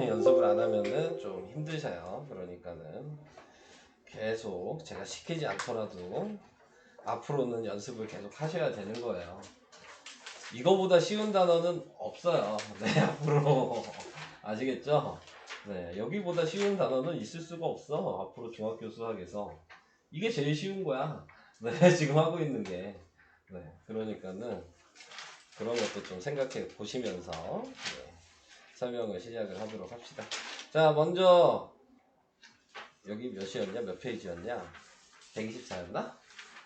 연습을 안 하면은 좀 힘드셔요. 그러니까는 계속 제가 시키지 않더라도 앞으로는 연습을 계속 하셔야 되는 거예요. 이거보다 쉬운 단어는 없어요. 네, 앞으로. 아시겠죠? 네, 여기보다 쉬운 단어는 있을 수가 없어. 앞으로 중학교 수학에서. 이게 제일 쉬운 거야. 네, 지금 하고 있는 게. 네, 그러니까는 그런 것도 좀 생각해 보시면서 네, 설명을 시작을 하도록 합시다. 자, 먼저 여기 몇이었냐? 몇 페이지였냐? 124였나?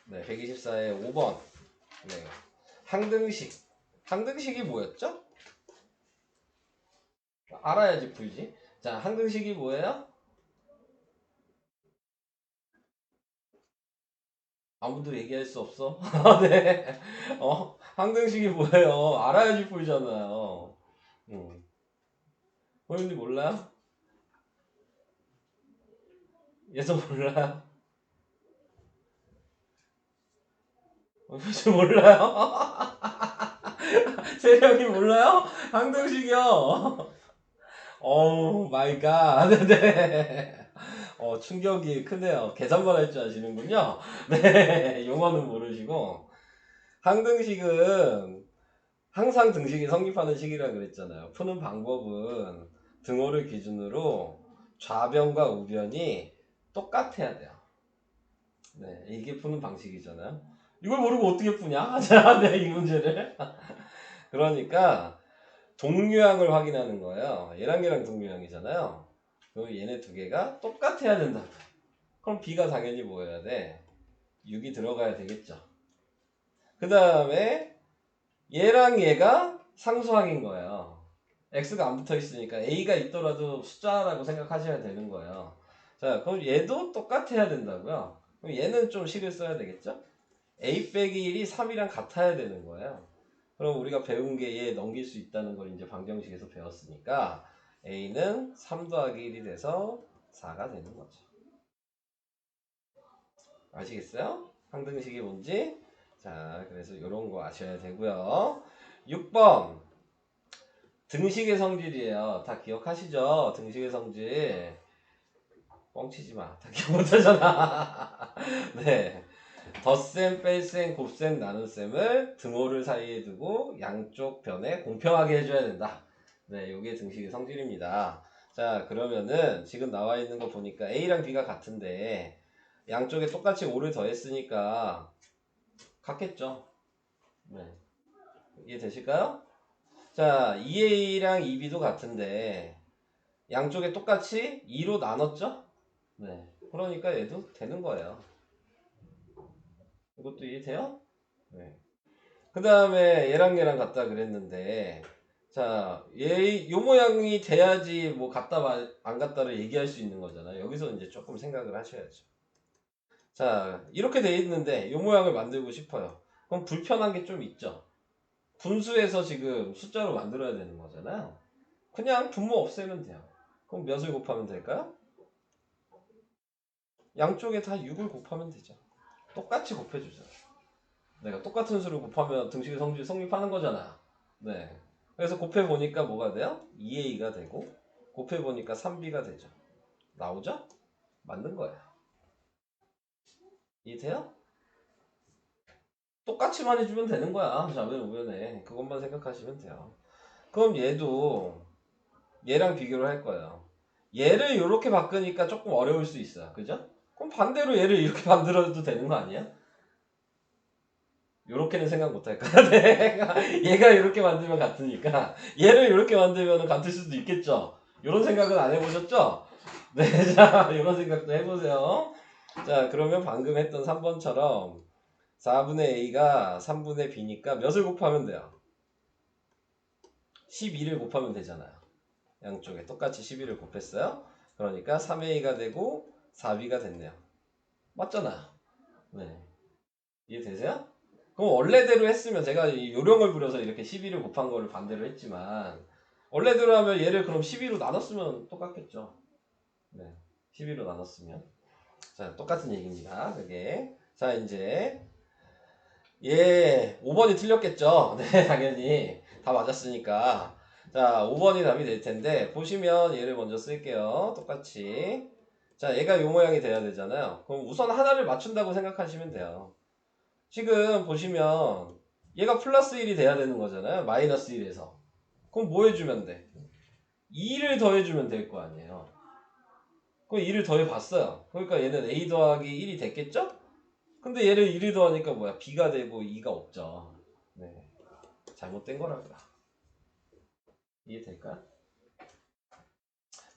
네, 124의 5번. 네, 항등식. 항등식이 뭐였죠? 알아야지 풀지. 자, 항등식이 뭐예요? 아무도 얘기할 수 없어? 네. 항등식이 뭐예요? 알아야지 풀잖아요. 호연님 몰라요? 얘도 몰라요? 혹시 몰라요? 세령이 몰라요? 항등식이요. 오 마이 갓. 네. 충격이 크네요. 계산만 할 줄 아시는군요. 네. 용어는 모르시고. 항등식은 항상 등식이 성립하는 식이라 그랬잖아요. 푸는 방법은 등호를 기준으로 좌변과 우변이 똑같아야 돼요. 네, 이게 푸는 방식이잖아요. 이걸 모르고 어떻게 푸냐? 자, 네, 이 문제를. 그러니까 동류항을 확인하는 거예요. 얘랑 얘랑 동류항이잖아요. 그럼 얘네 두 개가 똑같아야 된다. 그럼 B가 당연히 뭐여야 돼? 6이 들어가야 되겠죠. 그 다음에 얘랑 얘가 상수항인 거예요. X가 안 붙어 있으니까 A가 있더라도 숫자라고 생각하셔야 되는 거예요. 자, 그럼 얘도 똑같아야 된다고요. 그럼 얘는 좀 식을 써야 되겠죠? A 빼기 1이 3이랑 같아야 되는 거예요. 그럼 우리가 배운 게 얘 넘길 수 있다는 걸 이제 방정식에서 배웠으니까 A는 3 더하기 1이 돼서 4가 되는 거죠. 아시겠어요? 항등식이 뭔지? 자, 그래서 이런 거 아셔야 되고요. 6번 등식의 성질이에요. 다 기억하시죠? 등식의 성질. 뻥치지 마. 다 기억 못하잖아. 네. 덧셈, 뺄셈, 곱셈, 나눗셈을 등호를 사이에 두고 양쪽 변에 공평하게 해줘야 된다. 네, 이게 등식의 성질입니다. 자, 그러면은 지금 나와 있는 거 보니까 A랑 B가 같은데 양쪽에 똑같이 5를 더했으니까 같겠죠? 네. 이해되실까요? 자, 2A랑 2B도 같은데 양쪽에 똑같이 2로 나눴죠? 네. 그러니까 얘도 되는 거예요. 이것도 이해돼요? 네. 그 다음에 얘랑 얘랑 같다 그랬는데 자, 요 모양이 돼야지 뭐 같다 안 같다를 얘기할 수 있는 거잖아요. 여기서 이제 조금 생각을 하셔야죠. 자, 이렇게 돼 있는데 요 모양을 만들고 싶어요. 그럼 불편한 게 좀 있죠. 분수에서 지금 숫자로 만들어야 되는 거잖아요. 그냥 분모 없애면 돼요. 그럼 몇을 곱하면 될까요? 양쪽에 다 6을 곱하면 되죠. 똑같이 곱해주죠. 내가 똑같은 수를 곱하면 등식의 성질이 성립하는 거잖아. 네. 그래서 곱해보니까 뭐가 돼요? 2A가 되고 곱해보니까 3B가 되죠. 나오죠? 맞는 거야. 이해돼요? 똑같이만 해주면 되는 거야. 좌변 우변에. 그것만 생각하시면 돼요. 그럼 얘도 얘랑 비교를 할 거예요. 얘를 이렇게 바꾸니까 조금 어려울 수 있어요. 그죠? 그럼 반대로 얘를 이렇게 만들어도 되는 거 아니야? 요렇게는 생각 못 할 거야. 얘가 이렇게 만들면 같으니까 얘를 이렇게 만들면 같을 수도 있겠죠. 이런 생각은 안 해보셨죠? 네, 자, 이런 생각도 해보세요. 자, 그러면 방금 했던 3번처럼 4분의 A가 3분의 B니까 몇을 곱하면 돼요? 12를 곱하면 되잖아요. 양쪽에 똑같이 12를 곱했어요. 그러니까 3A가 되고 4B가 됐네요. 맞잖아요. 네. 이해되세요? 그럼 원래대로 했으면 제가 이 요령을 부려서 이렇게 12를 곱한 거를 반대로 했지만 원래대로 하면 얘를 그럼 12로 나눴으면 똑같겠죠. 네. 12로 나눴으면 자 똑같은 얘기입니다. 그게 자 이제 얘 5번이 틀렸겠죠. 네 당연히 다 맞았으니까 자, 5번이 답이 될 텐데 보시면 얘를 먼저 쓸게요. 똑같이. 자, 얘가 요 모양이 돼야 되잖아요. 그럼 우선 하나를 맞춘다고 생각하시면 돼요. 지금 보시면 얘가 플러스 1이 돼야 되는 거잖아요. 마이너스 1에서. 그럼 뭐 해주면 돼? 2를 더해주면 될 거 아니에요. 그럼 2를 더해봤어요. 그러니까 얘는 a 더하기 1이 됐겠죠? 근데 얘를 1을 더하니까 뭐야? b가 되고 2가 없죠. 네, 잘못된 거라고요. 이해될까요?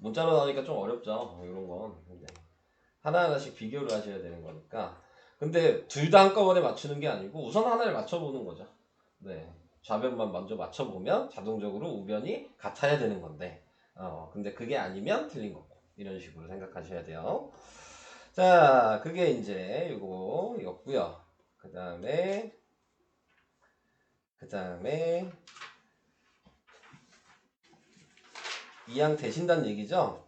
문자로 나오니까 좀 어렵죠. 이런 건. 근데 하나하나씩 비교를 하셔야 되는 거니까. 근데 둘 다 한꺼번에 맞추는 게 아니고 우선 하나를 맞춰보는 거죠. 네. 좌변만 먼저 맞춰보면 자동적으로 우변이 같아야 되는 건데 근데 그게 아니면 틀린 거고 이런 식으로 생각하셔야 돼요. 자, 그게 이제 요거였고요. 그 다음에 이항 되신다는 얘기죠.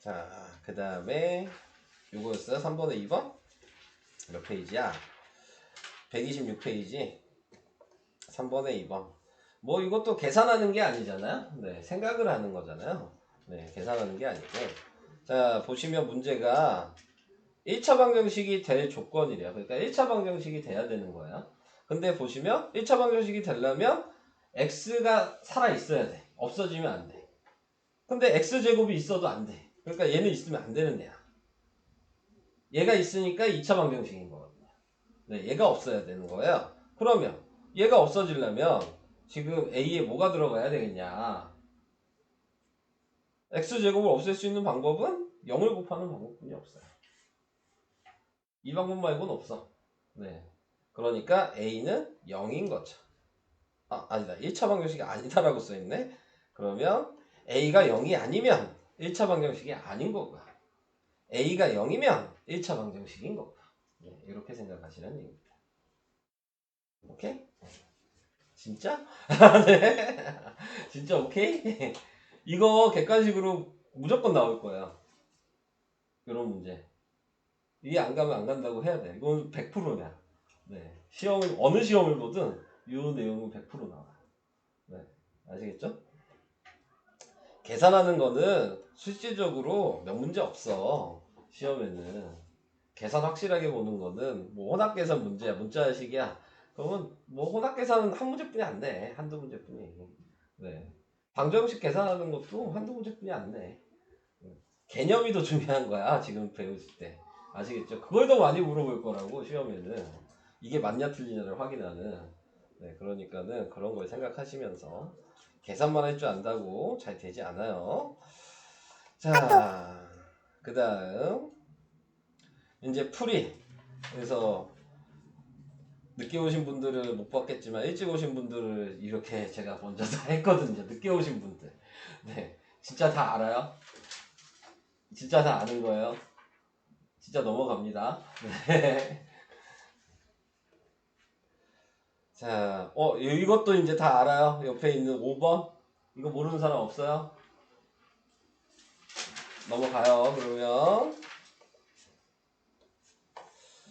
자, 그 다음에 요거였어요. 3번에 2번 몇 페이지야? 126페이지 3번에 2번. 뭐 이것도 계산하는 게 아니잖아요. 네, 생각을 하는 거잖아요. 네, 계산하는 게 아니고. 자, 보시면 문제가 1차 방정식이 될 조건이래요. 그러니까 1차 방정식이 돼야 되는 거야. 근데 보시면 1차 방정식이 되려면 x가 살아 있어야 돼. 없어지면 안 돼. 근데 x제곱이 있어도 안 돼. 그러니까 얘는 있으면 안 되는 애야. 얘가 있으니까 2차 방정식인 거거든요. 네, 얘가 없어야 되는 거예요. 그러면 얘가 없어지려면 지금 a에 뭐가 들어가야 되겠냐? x제곱을 없앨 수 있는 방법은 0을 곱하는 방법뿐이 없어요. 이 방법 말고는 없어. 네. 그러니까 a는 0인 거죠. 아니다. 1차 방정식이 아니다라고 써있네. 그러면 a가 0이 아니면 1차 방정식이 아닌 거고요. a가 0이면 1차 방정식인 거고요. 네, 이렇게 생각하시는 얘기입니다. 오케이? 진짜? 네. 진짜 오케이? 이거 객관식으로 무조건 나올 거예요. 이런 문제. 이게 안 가면 안 간다고 해야 돼. 이건 100%냐. 네. 어느 시험을 보든 이 내용은 100% 나와요. 네. 아시겠죠? 계산하는 거는 실질적으로 몇 문제 없어. 시험에는. 계산 확실하게 보는 거는 뭐 혼합계산 문제야, 문자식이야. 그러면 뭐 혼합계산은 한 문제뿐이 안 돼. 한두 문제뿐이. 네. 방정식 계산하는 것도 한두 문제뿐이 안 돼. 개념이 더 중요한 거야. 지금 배우실 때. 아시겠죠? 그걸 더 많이 물어볼 거라고 시험에는. 이게 맞냐 틀리냐를 확인하는. 네, 그러니까는 그런 걸 생각하시면서 계산만 할 줄 안다고 잘 되지 않아요. 자, 그 다음 이제 풀이. 그래서 늦게 오신 분들은 못 봤겠지만 일찍 오신 분들을 이렇게 제가 먼저 다 했거든요. 늦게 오신 분들. 네, 진짜 다 알아요? 진짜 다 아는 거예요? 진짜 넘어갑니다. 네. 자, 이것도 이제 다 알아요? 옆에 있는 5번? 이거 모르는 사람 없어요? 넘어가요, 그러면.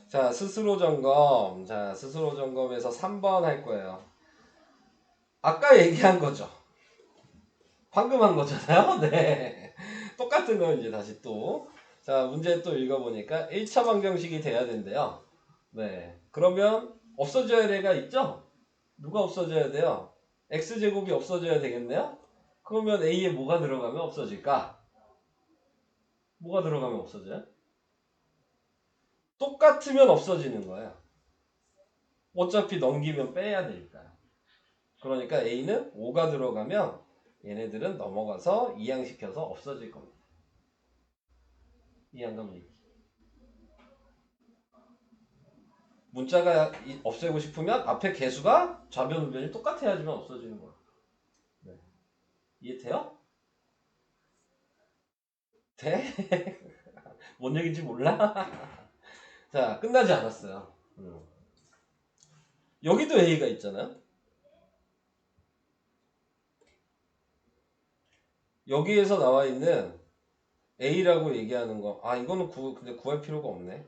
자, 스스로 점검. 자, 스스로 점검에서 3번 할 거예요. 아까 얘기한 거죠. 방금 한 거잖아요? 네. 똑같은 걸 이제 다시 또. 자, 문제 또 읽어보니까 1차 방정식이 돼야 된대요. 네. 그러면 없어져야 돼가 있죠? 누가 없어져야 돼요? x제곱이 없어져야 되겠네요? 그러면 a에 뭐가 들어가면 없어질까? 뭐가 들어가면 없어져요? 똑같으면 없어지는 거예요. 어차피 넘기면 빼야 되니까요. 그러니까 a는 5가 들어가면 얘네들은 넘어가서 이항시켜서 없어질 겁니다. 이항감 얘기. 문자가 없애고 싶으면 앞에 개수가 좌변 우변이 똑같아야지만 없어지는 거야. 네. 이해돼요? 돼? 뭔 얘기인지 몰라? 자, 끝나지 않았어요. 여기도 A가 있잖아요. 여기에서 나와 있는 A라고 얘기하는 거. 이거는 근데 구할 필요가 없네.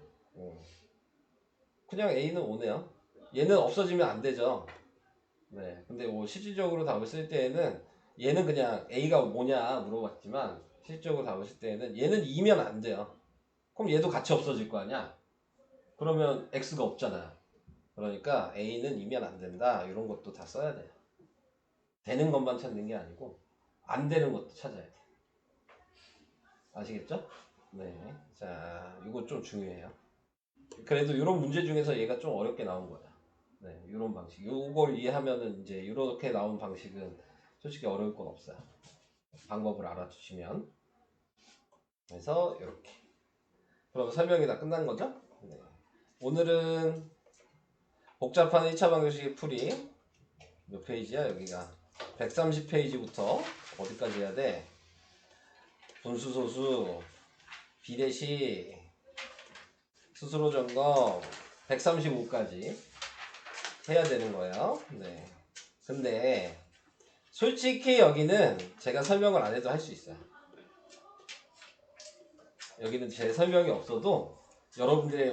그냥 A는 5네요. 얘는 없어지면 안 되죠. 네. 근데 뭐 실질적으로 답을 쓸 때에는 얘는 그냥 A가 뭐냐 물어봤지만 실질적으로 답을 쓸 때에는 얘는 2면 안 돼요. 그럼 얘도 같이 없어질 거 아니야? 그러면 X가 없잖아요. 그러니까 A는 2면 안 된다. 이런 것도 다 써야 돼요. 되는 것만 찾는 게 아니고 안 되는 것도 찾아야 돼. 아시겠죠? 네. 자, 이거 좀 중요해요. 그래도 이런 문제 중에서 얘가 좀 어렵게 나온 거야. 네, 이런 방식. 이걸 이해하면은 이제 이렇게 나온 방식은 솔직히 어려울 건 없어요. 방법을 알아두시면. 그래서 이렇게. 그럼 설명이 다 끝난 거죠? 네. 오늘은 복잡한 1차 방정식의 풀이 몇 페이지야 여기가? 130페이지부터 어디까지 해야 돼? 분수소수, 비례식, 스스로 점검 135까지 해야 되는 거예요. 네. 근데 솔직히 여기는 제가 설명을 안 해도 할 수 있어요. 여기는 제 설명이 없어도 여러분들이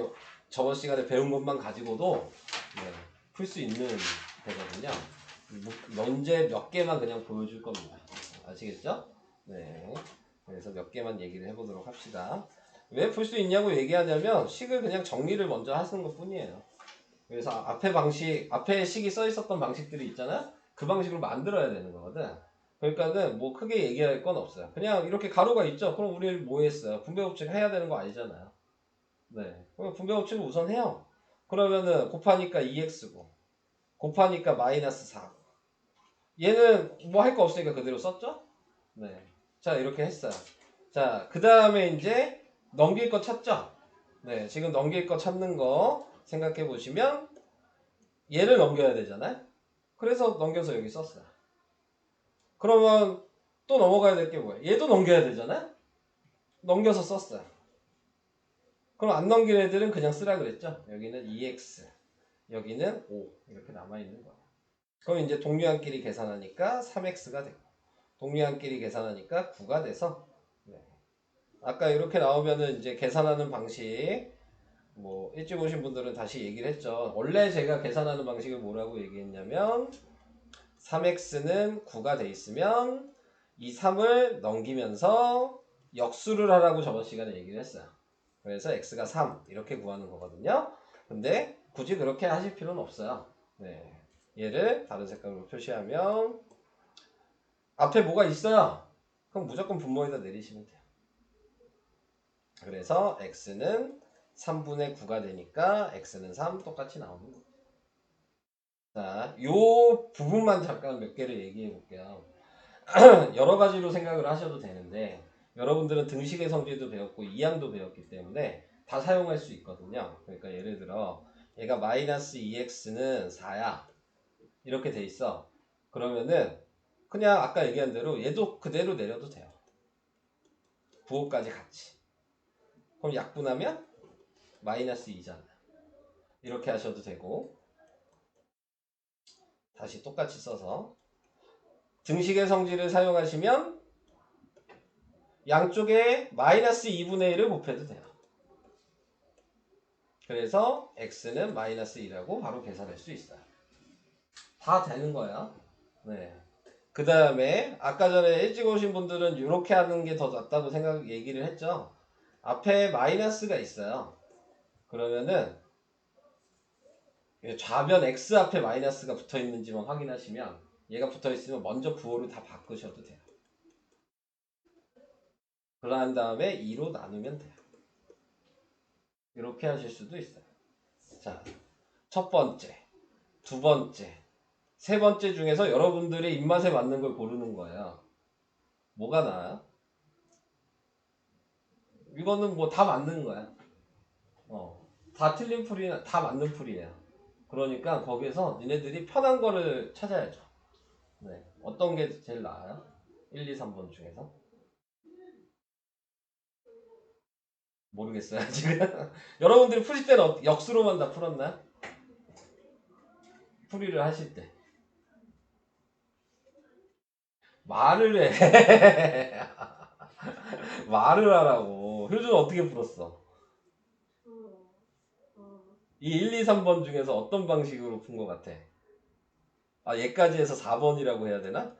저번 시간에 배운 것만 가지고도 네, 풀 수 있는 거거든요. 문제 몇 개만 그냥 보여줄 겁니다. 아시겠죠? 네. 그래서 몇 개만 얘기를 해보도록 합시다. 왜 풀 수 있냐고 얘기하냐면 식을 그냥 정리를 먼저 하시는 것 뿐이에요. 그래서 앞에 식이 써 있었던 방식들이 있잖아요. 그 방식으로 만들어야 되는 거거든. 그러니까는 뭐 크게 얘기할 건 없어요. 그냥 이렇게 가로가 있죠. 그럼 우리 뭐 했어요? 분배법칙 해야 되는 거 아니잖아요. 네. 그럼 분배법칙을 우선 해요. 그러면은 곱하니까 2x고 곱하니까 마이너스 4. 얘는 뭐 할 거 없으니까 그대로 썼죠? 네. 자, 이렇게 했어요. 자, 그 다음에 이제 넘길 거 찾죠? 네. 지금 넘길 거 찾는 거 생각해 보시면 얘를 넘겨야 되잖아요? 그래서 넘겨서 여기 썼어요. 그러면 또 넘어가야 될 게 뭐예요? 얘도 넘겨야 되잖아요? 넘겨서 썼어요. 그럼 안 넘긴 애들은 그냥 쓰라 그랬죠? 여기는 2x, 여기는 5 이렇게 남아있는 거예요. 그럼 이제 동류한끼리 계산하니까 3x가 되고 동류한끼리 계산하니까 9가 돼서 네. 아까 이렇게 나오면은 이제 계산하는 방식 뭐 일찍 오신 분들은 다시 얘기를 했죠. 원래 제가 계산하는 방식을 뭐라고 얘기했냐면 3x는 9가 돼 있으면 이 3을 넘기면서 역수를 하라고 저번 시간에 얘기를 했어요. 그래서 x가 3 이렇게 구하는 거거든요. 근데 굳이 그렇게 하실 필요는 없어요. 네. 얘를 다른 색깔로 표시하면 앞에 뭐가 있어요? 그럼 무조건 분모에다 내리시면 돼요. 그래서 x는 3분의 9가 되니까 x는 3 똑같이 나오는 거예요. 자, 요 부분만 잠깐 몇 개를 얘기해 볼게요. 여러 가지로 생각을 하셔도 되는데 여러분들은 등식의 성질도 배웠고 이항도 배웠기 때문에 다 사용할 수 있거든요. 그러니까 예를 들어 얘가 마이너스 2x는 4야 이렇게 돼 있어. 그러면은 그냥 아까 얘기한 대로 얘도 그대로 내려도 돼요. 부호까지 같이. 그럼 약분하면 마이너스 2잖아. 이렇게 하셔도 되고 다시 똑같이 써서 등식의 성질을 사용하시면 양쪽에 마이너스 2분의 1을 곱해도 돼요. 그래서 x는 마이너스 2라고 바로 계산할 수 있어요. 다 되는 거야. 네. 그 다음에 아까 전에 일찍 오신 분들은 이렇게 하는 게 더 낫다고 얘기를 했죠. 앞에 마이너스가 있어요. 그러면은 좌변 x 앞에 마이너스가 붙어 있는지만 확인하시면 얘가 붙어 있으면 먼저 부호를 다 바꾸셔도 돼요. 그러한 다음에 2로 나누면 돼요. 이렇게 하실 수도 있어요. 자, 첫 번째, 두 번째, 세 번째 중에서 여러분들의 입맛에 맞는 걸 고르는 거예요. 뭐가 나아요? 이거는 뭐 다 맞는 거야. 다 틀린 풀이나 다 맞는 풀이에요. 그러니까 거기에서 니네들이 편한 거를 찾아야죠. 네. 어떤 게 제일 나아요? 1, 2, 3번 중에서? 모르겠어요, 지금. 여러분들이 푸실 때는 역수로만 다 풀었나요? 풀이를 하실 때. 말을 해. 말을 하라고. 효준 어떻게 풀었어? 이 1, 2, 3번 중에서 어떤 방식으로 푼 것 같아? 아, 얘까지 해서 4번이라고 해야 되나?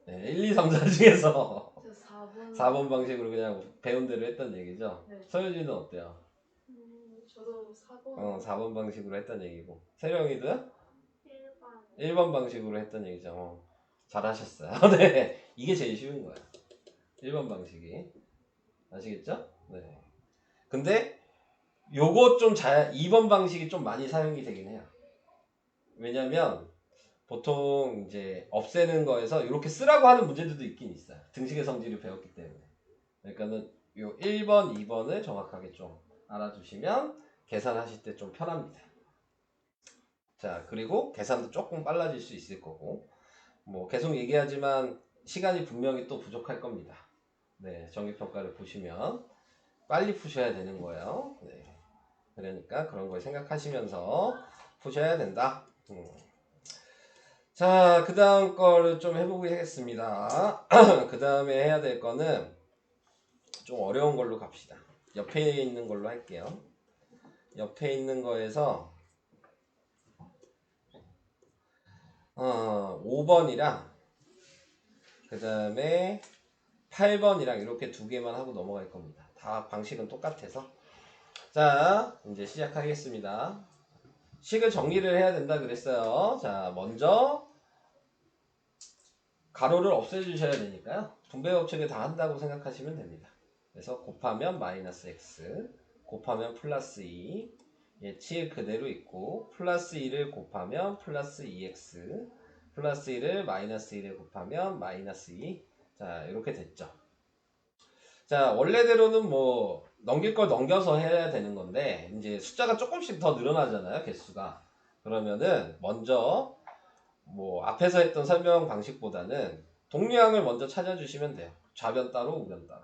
네, 1, 2, 3, 4 중에서 저 4번. 4번 방식으로 그냥 배운 대로 했던 얘기죠. 네. 서유진은 어때요? 저도 4번. 4번 방식으로 했던 얘기고. 세령이도요? 1번. 1번 방식으로 했던 얘기죠. 잘하셨어요. 네. 이게 제일 쉬운 거야. 1번 방식이. 아시겠죠? 네. 근데 요거 좀 2번 방식이 좀 많이 사용이 되긴 해요. 왜냐면 보통 이제 없애는 거에서 이렇게 쓰라고 하는 문제들도 있긴 있어요. 등식의 성질을 배웠기 때문에. 그러니까는 요 1번, 2번을 정확하게 좀 알아두시면 계산하실 때 좀 편합니다. 자, 그리고 계산도 조금 빨라질 수 있을 거고, 뭐 계속 얘기하지만 시간이 분명히 또 부족할 겁니다. 네, 정기평가를 보시면 빨리 푸셔야 되는 거예요. 네, 그러니까 그런 걸 생각하시면서 푸셔야 된다. 자, 그 다음 거를 좀 해보겠습니다. 그 다음에 해야 될 거는 좀 어려운 걸로 갑시다. 옆에 있는 걸로 할게요. 옆에 있는 거에서 5번이랑 그 다음에 8번이랑 이렇게 두 개만 하고 넘어갈 겁니다. 다 방식은 똑같아서. 자, 이제 시작하겠습니다. 식을 정리를 해야 된다 그랬어요. 자, 먼저 가로를 없애주셔야 되니까요. 분배 법칙을 다 한다고 생각하시면 됩니다. 그래서 곱하면 마이너스 x, 곱하면 플러스 2, 예7 그대로 있고 플러스 2를 곱하면 플러스 2x, 플러스 1을 마이너스 1에 곱하면 마이너스 2. 자, 이렇게 됐죠. 자, 원래대로는 뭐 넘길 걸 넘겨서 해야 되는 건데 이제 숫자가 조금씩 더 늘어나잖아요, 개수가. 그러면은 먼저 뭐 앞에서 했던 설명 방식보다는 동류항을 먼저 찾아주시면 돼요. 좌변 따로 우변 따로.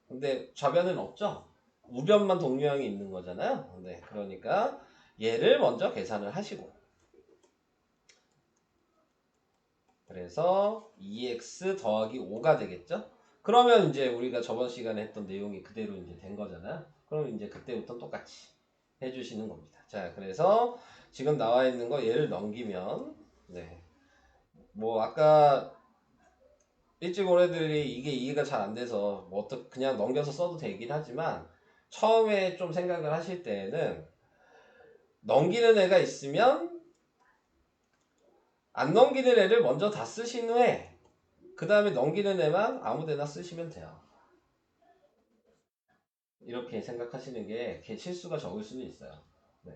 근데 좌변은 없죠? 우변만 동류항이 있는 거잖아요. 네, 그러니까 얘를 먼저 계산을 하시고, 그래서 2x 더하기 5가 되겠죠? 그러면 이제 우리가 저번 시간에 했던 내용이 그대로 이제 된 거잖아요. 그럼 이제 그때부터 똑같이 해주시는 겁니다. 자, 그래서 지금 나와 있는 거 얘를 넘기면, 네, 뭐 아까 일찍 온 애들이 이게 이해가 잘 안 돼서 뭐 어떻게 그냥 넘겨서 써도 되긴 하지만 처음에 좀 생각을 하실 때에는 넘기는 애가 있으면 안 넘기는 애를 먼저 다 쓰신 후에 그 다음에 넘기는 애만 아무데나 쓰시면 돼요. 이렇게 생각하시는 게 실수가 적을 수는 있어요. 네.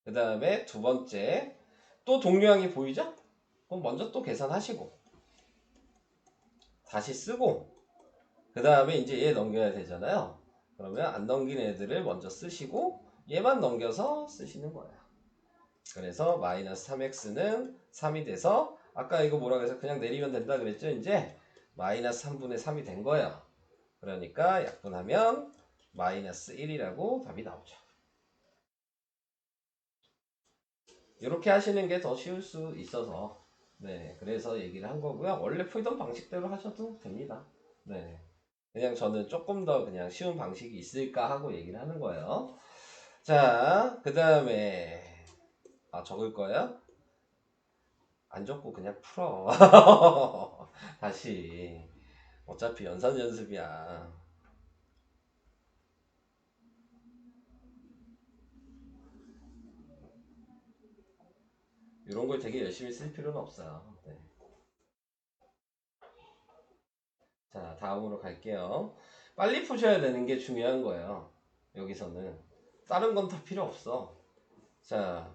그 다음에 두 번째 또 동류항이 보이죠? 그럼 먼저 또 계산하시고 다시 쓰고 그 다음에 이제 얘 넘겨야 되잖아요. 그러면 안 넘기는 애들을 먼저 쓰시고 얘만 넘겨서 쓰시는 거예요. 그래서 마이너스 3x는 3이 돼서 아까 이거 뭐라 그래서 그냥 내리면 된다 그랬죠. 이제 마이너스 3분의 3이 된 거예요. 그러니까 약분하면 마이너스 1이라고 답이 나오죠. 이렇게 하시는 게 더 쉬울 수 있어서 네, 그래서 얘기를 한 거고요. 원래 풀던 방식대로 하셔도 됩니다. 네, 그냥 저는 조금 더 그냥 쉬운 방식이 있을까 하고 얘기를 하는 거예요. 자, 그 다음에 적을 거예요? 안 적고 그냥 풀어. 다시. 어차피 연산 연습이야. 이런 걸 되게 열심히 쓸 필요는 없어요. 네. 자, 다음으로 갈게요. 빨리 푸셔야 되는 게 중요한 거예요. 여기서는. 다른 건 다 필요 없어. 자,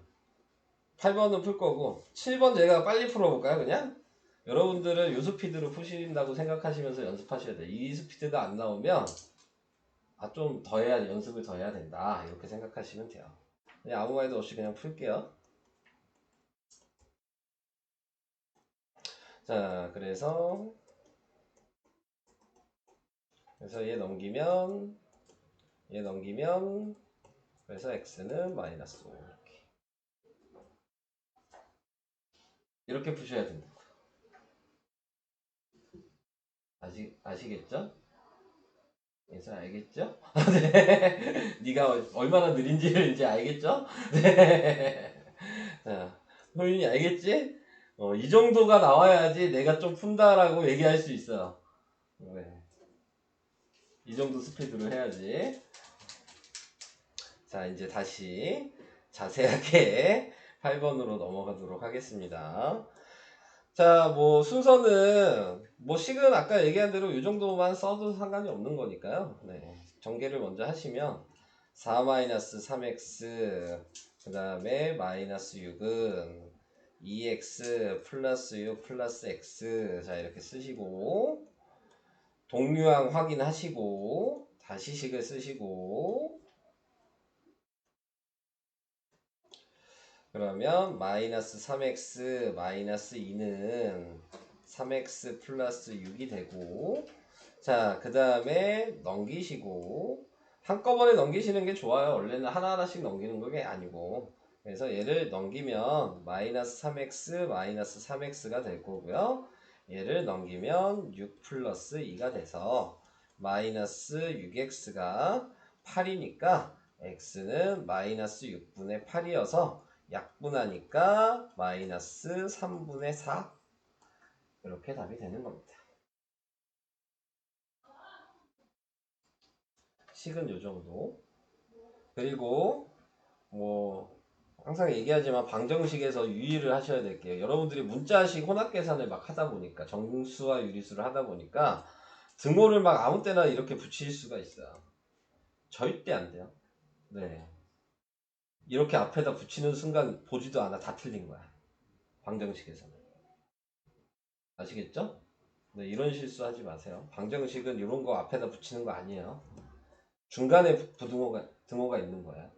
8번은 풀 거고, 7번 제가 빨리 풀어볼까요, 그냥? 여러분들은 요 스피드로 푸신다고 생각하시면서 연습하셔야 돼요. 이 스피드가 안 나오면, 좀 더 해야, 연습을 더 해야 된다. 이렇게 생각하시면 돼요. 그냥 아무 말도 없이 그냥 풀게요. 자, 그래서 얘 넘기면 그래서 x는 마이너스 5 이렇게 푸셔야 된다. 아시겠죠? 그래서 알겠죠? 네. 네가 얼마나 느린지를 이제 알겠죠? 네. 자, 효윤이 알겠지? 이 정도가 나와야지 내가 좀 푼다라고 얘기할 수 있어요. 네. 이 정도 스피드로 해야지. 자, 이제 다시 자세하게 8번으로 넘어가도록 하겠습니다. 자, 뭐 순서는 뭐 식은 아까 얘기한 대로 이 정도만 써도 상관이 없는 거니까요. 네. 전개를 먼저 하시면 4-3x 그 다음에 마이너스 6은 2x 플러스 6 플러스 x 자 이렇게 쓰시고 동류항 확인하시고 다시 식을 쓰시고 그러면 마이너스 3x 마이너스 2는 3x 플러스 6이 되고 자 그 다음에 넘기시고 한꺼번에 넘기시는 게 좋아요. 원래는 하나하나씩 넘기는 게 아니고 그래서 얘를 넘기면 마이너스 3x 마이너스 3x가 될 거고요. 얘를 넘기면 6 플러스 2가 돼서 마이너스 6x가 8이니까 x는 마이너스 6분의 8이어서 약분하니까 마이너스 3분의 4 이렇게 답이 되는 겁니다. 식은 요 정도. 그리고 뭐 항상 얘기하지만 방정식에서 유의를 하셔야 될게요. 여러분들이 문자식 혼합계산을 막 하다 보니까 정수와 유리수를 하다 보니까 등호를 막 아무 때나 이렇게 붙일 수가 있어요. 절대 안 돼요. 네. 이렇게 앞에다 붙이는 순간 보지도 않아 다 틀린 거야. 방정식에서는. 아시겠죠? 네, 이런 실수 하지 마세요. 방정식은 이런 거 앞에다 붙이는 거 아니에요. 중간에 등호가 있는 거야.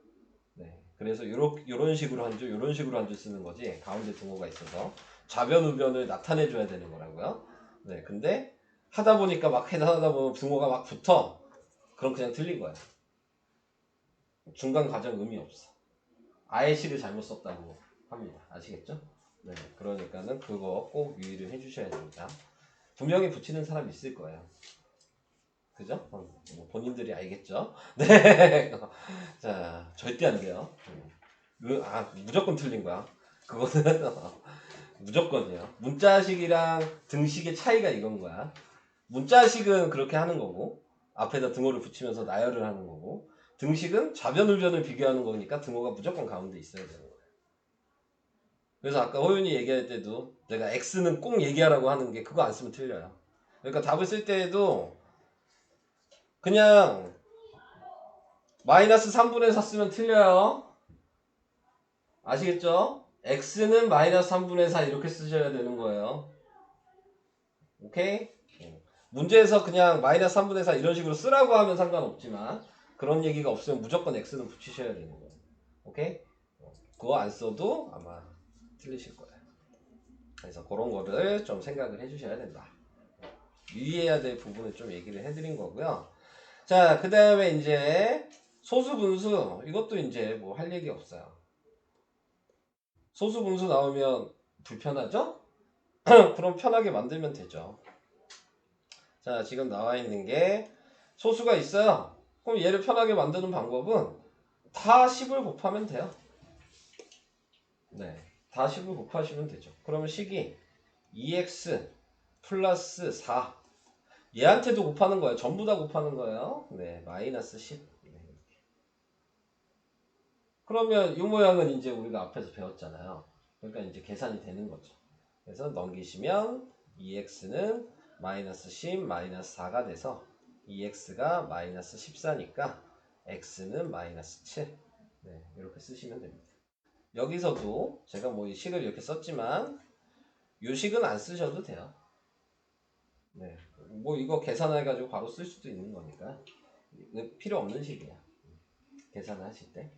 네, 그래서 요런 식으로 한 줄, 요런 식으로 한 줄 쓰는 거지. 가운데 등호가 있어서 좌변 우변을 나타내 줘야 되는 거라고요. 네, 근데 하다 보니까 막 하다 보면 등호가 막 붙어. 그럼 그냥 틀린 거야. 중간 과정 의미 없어. 아예 식을 잘못 썼다고 합니다. 아시겠죠? 네, 그러니까는 그거 꼭 유의를 해주셔야 됩니다. 분명히 붙이는 사람 있을 거예요. 그죠? 뭐 본인들이 알겠죠? 네. 자, 절대 안 돼요. 무조건 틀린 거야. 그거는 무조건이에요. 문자식이랑 등식의 차이가 이건 거야. 문자식은 그렇게 하는 거고, 앞에다 등호를 붙이면서 나열을 하는 거고, 등식은 좌변 우변을 비교하는 거니까 등호가 무조건 가운데 있어야 되는 거예요. 그래서 아까 호윤이 얘기할 때도 내가 X는 꼭 얘기하라고 하는 게 그거 안 쓰면 틀려요. 그러니까 답을 쓸 때에도 그냥 마이너스 3분의 4 쓰면 틀려요. 아시겠죠? x는 마이너스 3분의 4 이렇게 쓰셔야 되는 거예요. 오케이? 문제에서 그냥 마이너스 3분의 4 이런 식으로 쓰라고 하면 상관없지만 그런 얘기가 없으면 무조건 x는 붙이셔야 되는 거예요. 오케이? 그거 안 써도 아마 틀리실 거예요. 그래서 그런 거를 좀 생각을 해주셔야 된다. 유의해야 될 부분을 좀 얘기를 해드린 거고요. 자, 그 다음에 이제 소수 분수 이것도 이제 뭐 할 얘기 없어요. 소수 분수 나오면 불편하죠? 그럼 편하게 만들면 되죠. 자, 지금 나와 있는 게 소수가 있어요. 그럼 얘를 편하게 만드는 방법은 다 10을 곱하면 돼요. 네, 다 10을 곱하시면 되죠. 그러면 식이 2x 플러스 4 얘한테도 곱하는 거예요. 전부 다 곱하는 거예요. 네, 마이너스 10. 네. 그러면 이 모양은 이제 우리가 앞에서 배웠잖아요. 그러니까 이제 계산이 되는 거죠. 그래서 넘기시면 2x는 마이너스 10 마이너스 4가 돼서 2x가 마이너스 14니까 x는 마이너스 7. 네, 이렇게 쓰시면 됩니다. 여기서도 제가 뭐 이 식을 이렇게 썼지만 이 식은 안 쓰셔도 돼요. 네, 뭐 이거 계산해가지고 바로 쓸 수도 있는 거니까 필요 없는 식이야. 계산을 하실 때.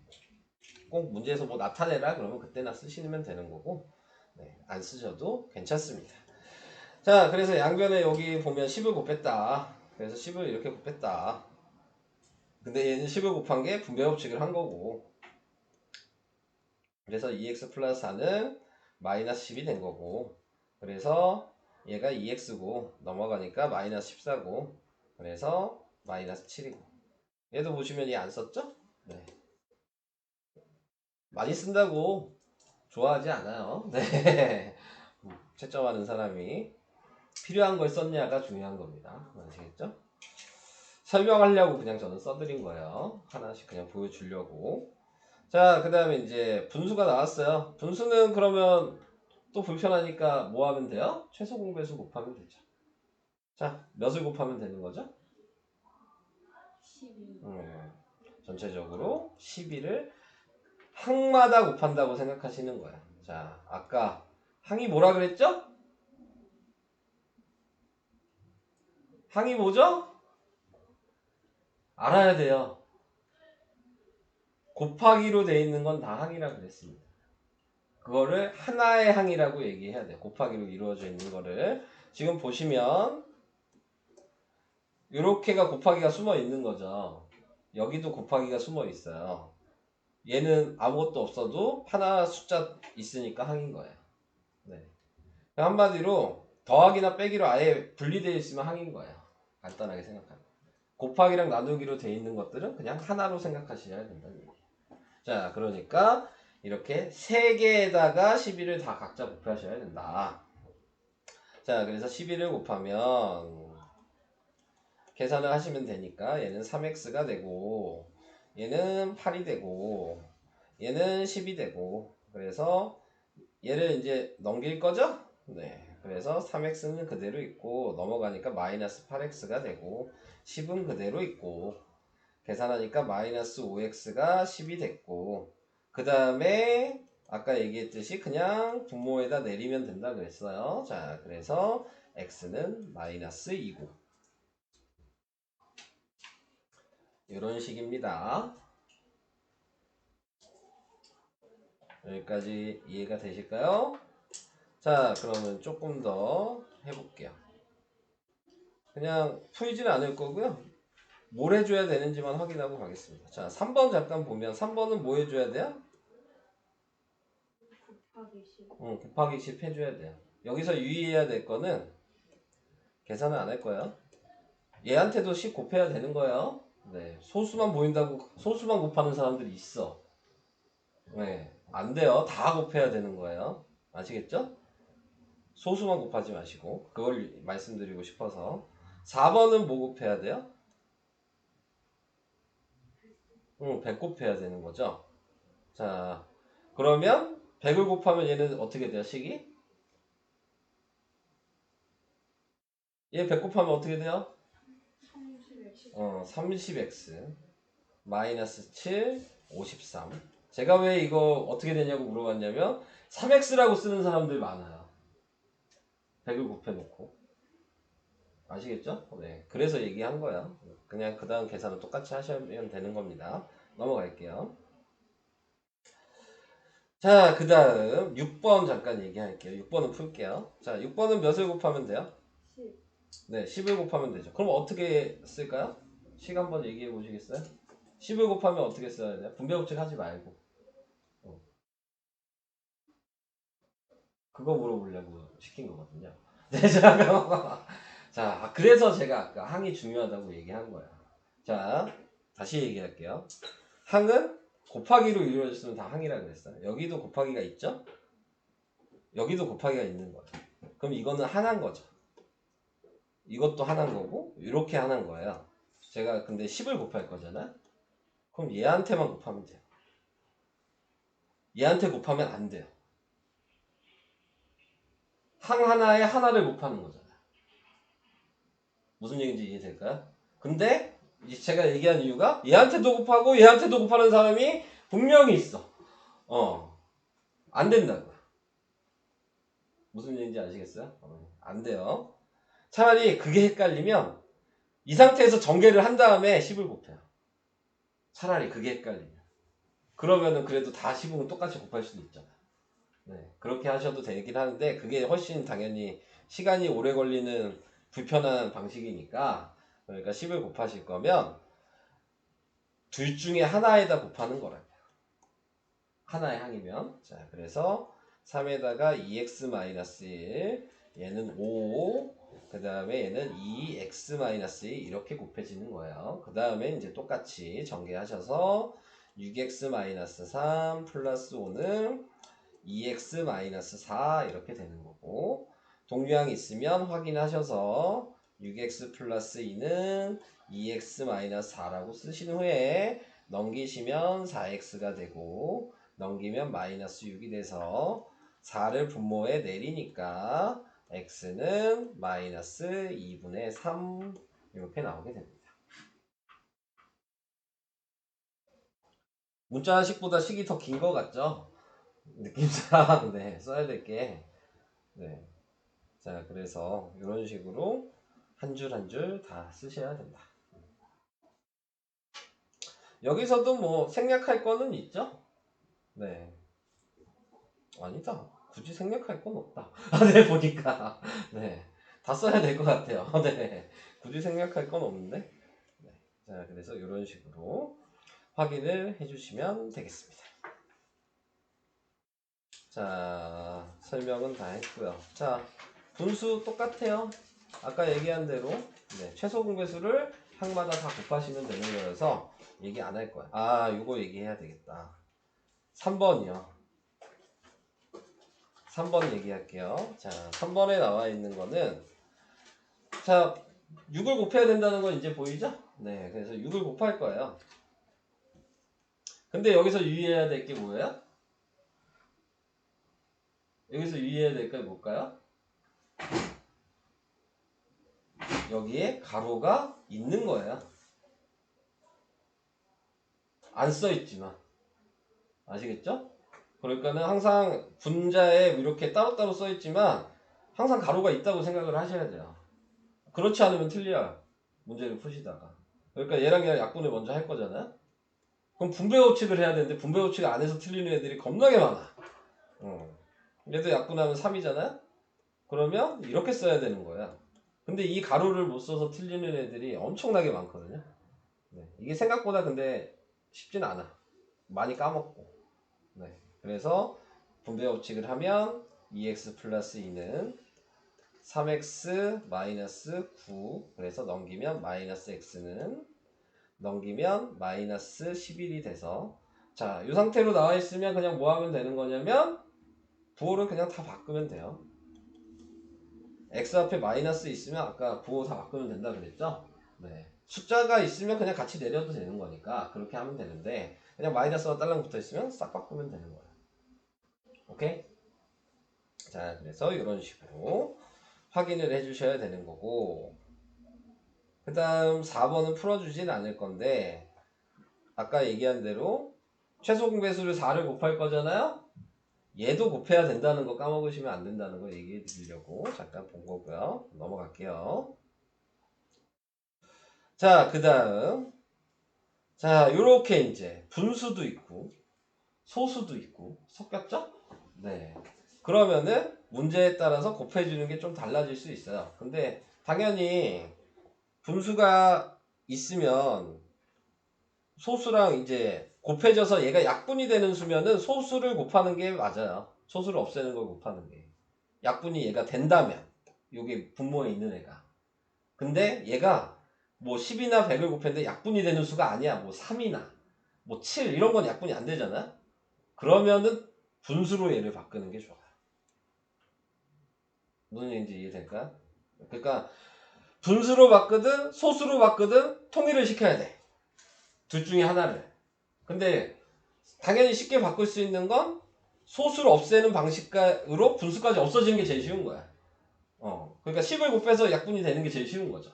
꼭 문제에서 뭐 나타내라 그러면 그때나 쓰시면 되는 거고 네, 안 쓰셔도 괜찮습니다. 자, 그래서 양변에 여기 보면 10을 곱했다. 그래서 10을 이렇게 곱했다. 근데 얘는 10을 곱한 게 분배 법칙을 한 거고 그래서 2x 플러스 4는 마이너스 10이 된 거고 그래서 얘가 2x고 넘어가니까 마이너스 14고 그래서 마이너스 7이고 얘도 보시면 얘 안 썼죠? 네. 많이 쓴다고 좋아하지 않아요. 네. 채점하는 사람이 필요한 걸 썼냐가 중요한 겁니다. 아시겠죠? 설명하려고 그냥 저는 써드린 거예요. 하나씩 그냥 보여주려고. 자, 그 다음에 이제 분수가 나왔어요. 분수는 그러면 또 불편하니까 뭐 하면 돼요? 최소 공배수 곱하면 되죠. 자, 몇을 곱하면 되는 거죠? 12. 전체적으로 12를 항마다 곱한다고 생각하시는 거예요. 자, 아까 항이 뭐라 그랬죠? 항이 뭐죠? 알아야 돼요. 곱하기로 되어 있는 건 다 항이라 그랬습니다. 그거를 하나의 항이라고 얘기해야 돼요. 곱하기로 이루어져 있는 거를. 지금 보시면 요렇게가 곱하기가 숨어 있는 거죠. 여기도 곱하기가 숨어 있어요. 얘는 아무것도 없어도 하나 숫자 있으니까 항인 거예요. 네. 한마디로 더하기나 빼기로 아예 분리되어 있으면 항인 거예요. 간단하게 생각하면. 곱하기랑 나누기로 되어 있는 것들은 그냥 하나로 생각하셔야 된다는 얘기예요. 자, 그러니까 이렇게 3개에다가 12를 다 각자 곱하셔야 된다. 자, 그래서 12를 곱하면 계산을 하시면 되니까 얘는 3x가 되고 얘는 8이 되고 얘는 10이 되고 그래서 얘를 이제 넘길 거죠? 네. 그래서 3x는 그대로 있고 넘어가니까 마이너스 8x가 되고 10은 그대로 있고 계산하니까 마이너스 5x가 10이 됐고 그 다음에 아까 얘기했듯이 그냥 분모에다 내리면 된다 그랬어요. 자, 그래서 x는 마이너스 2고 이런 식입니다. 여기까지 이해가 되실까요? 자, 그러면 조금 더 해볼게요. 그냥 풀지는 않을 거고요. 뭘 해줘야 되는지만 확인하고 가겠습니다. 자, 3번 잠깐 보면 3번은 뭐 해줘야 돼요? 곱하기 10. 곱하기 10 해줘야 돼요. 여기서 유의해야 될 거는 계산을 안 할 거예요. 얘한테도 10 곱해야 되는 거예요. 네, 소수만 보인다고 소수만 곱하는 사람들이 있어. 네, 안 돼요. 다 곱해야 되는 거예요. 아시겠죠? 소수만 곱하지 마시고 그걸 말씀드리고 싶어서 4번은 뭐 곱해야 돼요? 100 곱해야 되는 거죠. 자, 그러면 100을 곱하면 얘는 어떻게 돼요? 식이? 얘 100 곱하면 어떻게 돼요? 30x. 30x 마이너스 7, 53. 제가 왜 이거 어떻게 되냐고 물어봤냐면 3x라고 쓰는 사람들 많아요. 100을 곱해놓고. 아시겠죠? 네. 그래서 얘기한 거야. 그냥 그 다음 계산은 똑같이 하시면 되는 겁니다. 넘어갈게요. 자, 그 다음 6번 잠깐 얘기할게요. 6번은 풀게요. 자, 6번은 몇을 곱하면 돼요? 10. 네, 10을 곱하면 되죠. 그럼 어떻게 쓸까요? 식 한번 얘기해 보시겠어요? 10을 곱하면 어떻게 써야 돼요? 분배법칙 하지 말고. 그거 물어보려고 시킨 거거든요. 네, 자, 그래서 제가 아까 항이 중요하다고 얘기한 거야. 자, 다시 얘기할게요. 항은 곱하기로 이루어졌으면 다 항이라 그랬어요. 여기도 곱하기가 있죠? 여기도 곱하기가 있는 거예요. 그럼 이거는 하나인 거죠. 이것도 하나인 거고 이렇게 하나인 거예요. 제가 근데 10을 곱할 거잖아. 그럼 얘한테만 곱하면 돼요. 얘한테 곱하면 안 돼요. 항 하나에 하나를 곱하는 거잖아요. 무슨 얘기인지 이해될까요? 근데 제가 얘기한 이유가 얘한테도 곱하고 얘한테도 곱하는 사람이 분명히 있어. 안 된다고요. 무슨 얘기인지 아시겠어요? 안 돼요. 차라리 그게 헷갈리면 이 상태에서 전개를 한 다음에 10을 곱해요. 차라리 그게 헷갈리면. 그러면은 그래도 다 10은 똑같이 곱할 수도 있잖아요. 네, 그렇게 하셔도 되긴 하는데 그게 훨씬 당연히 시간이 오래 걸리는 불편한 방식이니까 그러니까 10을 곱하실 거면 둘 중에 하나에다 곱하는 거라고요. 하나의 항이면. 자, 그래서 3에다가 2x-1 얘는 5 그 다음에 얘는 2x-1 이렇게 곱해지는 거예요. 그 다음에 이제 똑같이 전개하셔서 6x-3 플러스 5는 2x-4 이렇게 되는 거고 동류항 있으면 확인하셔서 6x 플러스 2는 2x 마이너스 4라고 쓰신 후에 넘기시면 4x가 되고 넘기면 마이너스 6이 돼서 4를 분모에 내리니까 x는 마이너스 2분의 3 이렇게 나오게 됩니다. 문자식보다 식이 더 긴 것 같죠? 느낌상 네, 써야 될 게. 네. 자, 그래서 이런 식으로 한 줄 한 줄 다 쓰셔야 된다. 여기서도 뭐 생략할 거는 있죠? 네. 아니다. 굳이 생략할 건 없다. 아, 네, 보니까. 네. 다 써야 될 것 같아요. 네. 굳이 생략할 건 없는데. 네. 자, 그래서 이런 식으로 확인을 해주시면 되겠습니다. 자, 설명은 다 했고요. 자, 분수 똑같아요. 아까 얘기한 대로 네, 최소 공배수를 항마다 다 곱하시면 되는 거여서 얘기 안 할 거야. 아, 이거 얘기해야 되겠다. 3번이요. 3번 얘기할게요. 자, 3번에 나와 있는 거는 자, 6을 곱해야 된다는 건 이제 보이죠? 네, 그래서 6을 곱할 거예요. 근데 여기서 유의해야 될 게 뭐예요? 여기서 유의해야 될 게 뭘까요? 여기에 가로가 있는 거예요. 안 써있지만. 아시겠죠? 그러니까는 항상 분자에 이렇게 따로따로 써있지만 항상 가로가 있다고 생각을 하셔야 돼요. 그렇지 않으면 틀려요. 문제를 푸시다가. 그러니까 얘랑 얘랑 약분을 먼저 할 거잖아요. 그럼 분배 법칙을 해야 되는데 분배 법칙 안에서 틀리는 애들이 겁나게 많아. 얘도 약분하면 3이잖아요. 그러면 이렇게 써야 되는 거야. 근데 이 가로를 못 써서 틀리는 애들이 엄청나게 많거든요. 네. 이게 생각보다 근데 쉽진 않아. 많이 까먹고. 네. 그래서 분배 법칙을 하면 2x 플러스 2는 3x 마이너스 9 그래서 넘기면 마이너스 x는 넘기면 마이너스 11이 돼서 자, 이 상태로 나와 있으면 그냥 뭐 하면 되는 거냐면 부호를 그냥 다 바꾸면 돼요. x 앞에 마이너스 있으면 아까 부호 다 바꾸면 된다 그랬죠? 네. 숫자가 있으면 그냥 같이 내려도 되는 거니까 그렇게 하면 되는데 그냥 마이너스가 딸랑 붙어 있으면 싹 바꾸면 되는 거예요. 오케이? 자, 그래서 이런 식으로 확인을 해주셔야 되는 거고 그 다음 4번은 풀어주진 않을 건데 아까 얘기한 대로 최소 공배수를 4를 곱할 거잖아요. 얘도 곱해야 된다는 거 까먹으시면 안 된다는 거 얘기해 드리려고 잠깐 본 거고요. 넘어갈게요. 자, 그 다음 자, 요렇게 이제 분수도 있고 소수도 있고 섞였죠? 네. 그러면은 문제에 따라서 곱해주는 게 좀 달라질 수 있어요. 근데 당연히 분수가 있으면 소수랑 이제 곱해져서 얘가 약분이 되는 수면은 소수를 곱하는 게 맞아요. 소수를 없애는 걸 곱하는 게. 약분이 얘가 된다면. 요게 분모에 있는 애가. 근데 얘가 뭐 10이나 100을 곱했는데 약분이 되는 수가 아니야. 뭐 3이나 뭐 7 이런 건 약분이 안 되잖아. 그러면은 분수로 얘를 바꾸는 게 좋아요. 무슨 얘기인지 이해될까? 그러니까 분수로 바꾸든 소수로 바꾸든 통일을 시켜야 돼. 둘 중에 하나를. 근데 당연히 쉽게 바꿀 수 있는 건 소수를 없애는 방식으로 분수까지 없어지는 게 제일 쉬운 거야. 그러니까 10을 곱해서 약분이 되는 게 제일 쉬운 거죠.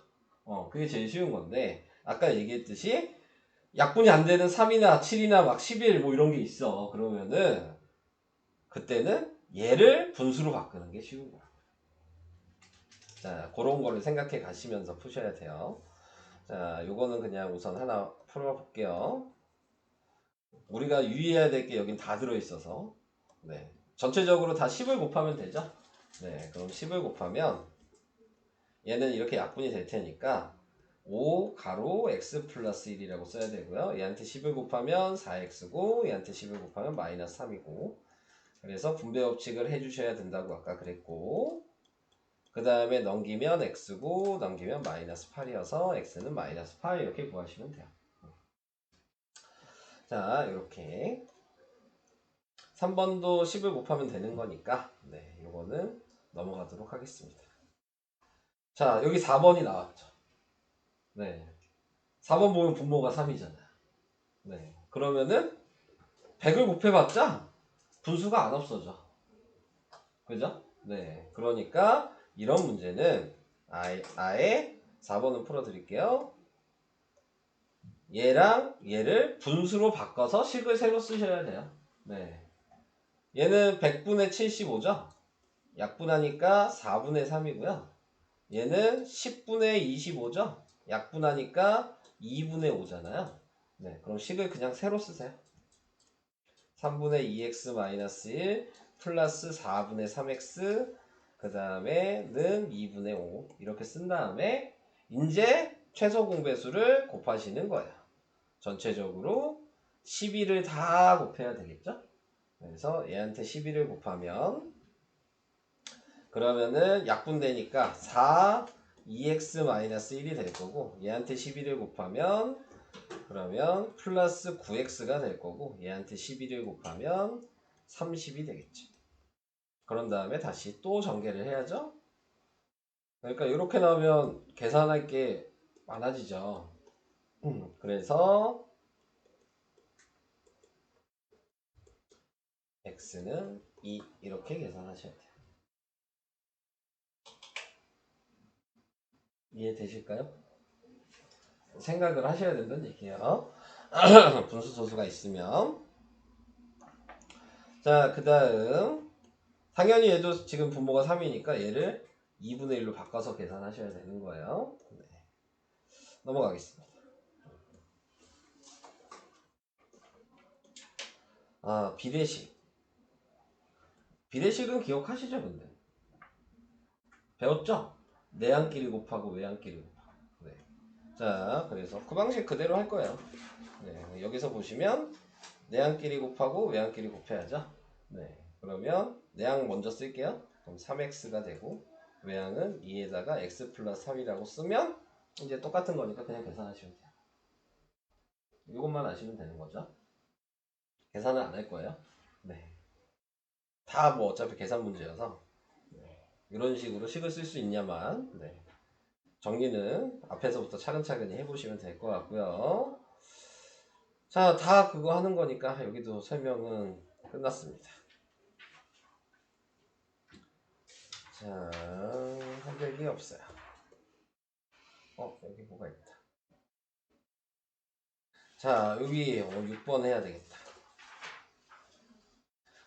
그게 제일 쉬운 건데 아까 얘기했듯이 약분이 안 되는 3이나 7이나 막 11 뭐 이런 게 있어. 그러면은 그때는 얘를 분수로 바꾸는 게 쉬운 거야. 자, 그런 거를 생각해 가시면서 푸셔야 돼요. 자, 요거는 그냥 우선 하나 풀어볼게요. 우리가 유의해야 될 게 여긴 다 들어있어서 네. 전체적으로 다 10을 곱하면 되죠? 네, 그럼 10을 곱하면 얘는 이렇게 약분이 될 테니까 5 가로 x 플러스 1이라고 써야 되고요. 얘한테 10을 곱하면 4x고 얘한테 10을 곱하면 마이너스 3이고 그래서 분배 법칙을 해주셔야 된다고 아까 그랬고 그 다음에 넘기면 x고 넘기면 마이너스 8이어서 x는 마이너스 8 이렇게 구하시면 돼요. 자, 이렇게 3번도 10을 곱하면 되는 거니까 네, 요거는 넘어가도록 하겠습니다. 자, 여기 4번이 나왔죠. 네. 4번 보면 분모가 3이잖아요. 네. 그러면은 100을 곱해봤자 분수가 안 없어져. 그죠? 네. 그러니까 이런 문제는 아예 4번은 풀어드릴게요. 얘랑 얘를 분수로 바꿔서 식을 새로 쓰셔야 돼요. 네. 얘는 100분의 75죠? 약분하니까 4분의 3이고요. 얘는 10분의 25죠? 약분하니까 2분의 5잖아요. 네, 그럼 식을 그냥 새로 쓰세요. 3분의 2x-1 플러스 4분의 3x 그 다음에는 2분의 5 이렇게 쓴 다음에 이제 최소 공배수를 곱하시는 거예요. 전체적으로 12를 다 곱해야 되겠죠? 그래서 얘한테 12를 곱하면 그러면은 약분되니까 4 2x-1이 될 거고 얘한테 12를 곱하면 그러면 플러스 9x가 될 거고 얘한테 12를 곱하면 30이 되겠죠. 그런 다음에 다시 또 전개를 해야죠. 그러니까 이렇게 나오면 계산할 게 많아지죠. 그래서 x는 2 이렇게 계산하셔야 돼요. 이해되실까요? 생각을 하셔야 된다는 얘기예요. 분수 소수가 있으면. 자, 그 다음 당연히 얘도 지금 분모가 3이니까 얘를 2분의 1로 바꿔서 계산하셔야 되는 거예요. 네. 넘어가겠습니다. 아, 비례식. 비례식은 기억하시죠, 근데? 배웠죠? 내항끼리 곱하고 외항끼리 곱하고. 네. 자, 그래서 그 방식 그대로 할 거예요. 네. 여기서 보시면 내항끼리 곱하고 외항끼리 곱해야죠. 네. 그러면 내항 먼저 쓸게요. 그럼 3x가 되고 외항은 2에다가 x 플러스 3이라고 쓰면 이제 똑같은 거니까 그냥 계산하시면 돼요. 이것만 아시면 되는 거죠. 계산은 안 할 거예요. 네. 다 뭐 어차피 계산 문제여서 네. 이런 식으로 식을 쓸 수 있냐만 네. 정리는 앞에서부터 차근차근히 해보시면 될 것 같고요. 자, 다 그거 하는 거니까 여기도 설명은 끝났습니다. 자, 한별이 없어요. 여기 뭐가 있다. 자, 여기 6번 해야 되겠다.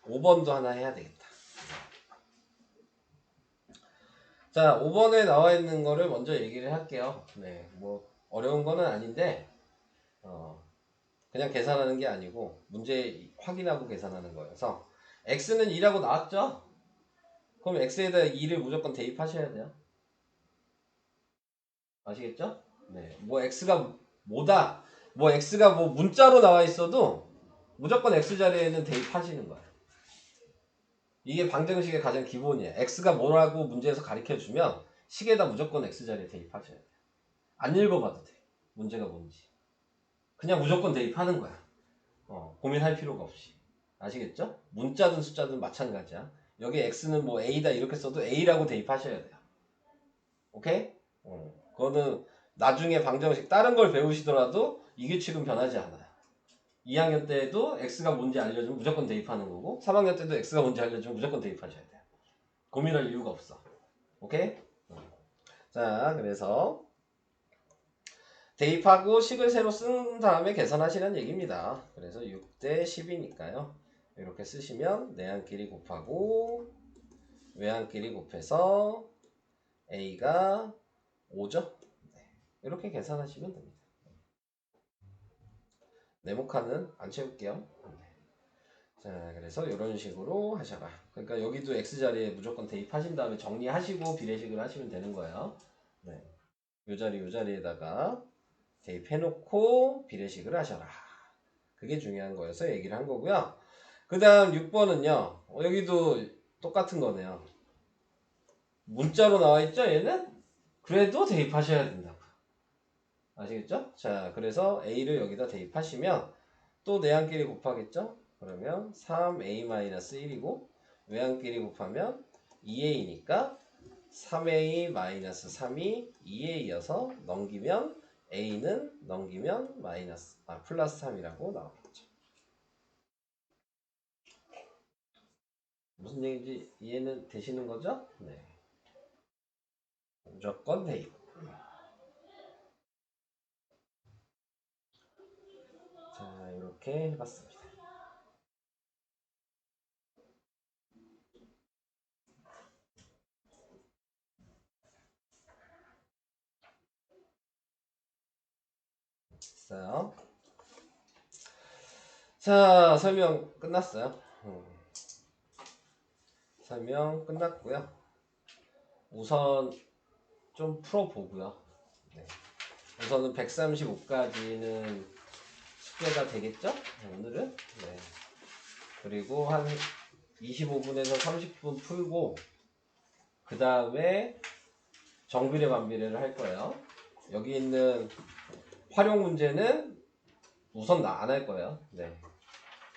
5번도 하나 해야 되겠다. 자, 5번에 나와 있는 거를 먼저 얘기를 할게요. 네, 뭐 어려운 거는 아닌데 그냥 계산하는 게 아니고 문제 확인하고 계산하는 거여서 x는 2라고 나왔죠? 그럼 x에다 2를 무조건 대입하셔야 돼요. 아시겠죠? 네, 뭐 x가 뭐다, 뭐 x가 뭐 문자로 나와 있어도 무조건 x 자리에는 대입하시는 거예요. 이게 방정식의 가장 기본이에요. x가 뭐라고 문제에서 가르쳐주면 식에다 무조건 x 자리에 대입하셔야 돼요. 안 읽어봐도 돼. 문제가 뭔지. 그냥 무조건 대입하는 거야. 고민할 필요가 없이. 아시겠죠? 문자든 숫자든 마찬가지야. 여기 x는 뭐 a다 이렇게 써도 a라고 대입하셔야 돼요. 오케이? 그거는 나중에 방정식 다른 걸 배우시더라도 이 규칙은 변하지 않아요. 2학년 때도 x가 뭔지 알려주면 무조건 대입하는 거고 3학년 때도 x가 뭔지 알려주면 무조건 대입하셔야 돼요. 고민할 이유가 없어. 오케이? 자, 그래서 대입하고 식을 새로 쓴 다음에 계산하시라는 얘기입니다. 그래서 6대 10이니까요. 이렇게 쓰시면 내항끼리 곱하고 외항끼리 곱해서 a가 5죠? 이렇게 계산하시면 됩니다. 네모칸은 안 채울게요. 자, 그래서 이런 식으로 하셔라. 그러니까 여기도 x자리에 무조건 대입하신 다음에 정리하시고 비례식을 하시면 되는 거예요. 네. 요 자리에다가 대입해놓고 비례식을 하셔라. 그게 중요한 거여서 얘기를 한 거고요. 그 다음 6번은요. 여기도 똑같은 거네요. 문자로 나와 있죠, 얘는? 그래도 대입하셔야 된다고. 아시겠죠? 자, 그래서 a를 여기다 대입하시면 또 내항끼리 곱하겠죠? 그러면 3a-1이고 외항끼리 곱하면 2a니까 3a 마이너스 3이 2a여서 넘기면 a는 넘기면 플러스 3이라고 나오겠죠. 무슨 얘기인지 이해는 되시는 거죠? 네. 무조건 대입. 자, 이렇게 해봤습니다. 됐어요. 자, 설명 끝났어요. 설명 끝났고요. 우선 좀 풀어보고요. 네. 우선은 135까지는 숙제가 되겠죠? 오늘은? 네. 그리고 한 25분에서 30분 풀고 그 다음에 정비례 반비례를 할 거예요. 여기 있는 활용 문제는 우선 안 할 거예요. 네.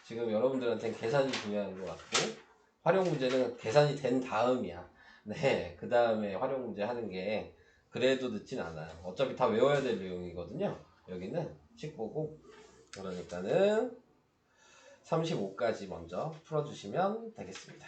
지금 여러분들한테는 계산이 중요한 것 같고 활용 문제는 계산이 된 다음이야. 네. 그 다음에 활용 문제 하는 게 그래도 늦진 않아요. 어차피 다 외워야 될 내용이거든요. 여기는 식 보고 그러니까는 35까지 먼저 풀어주시면 되겠습니다.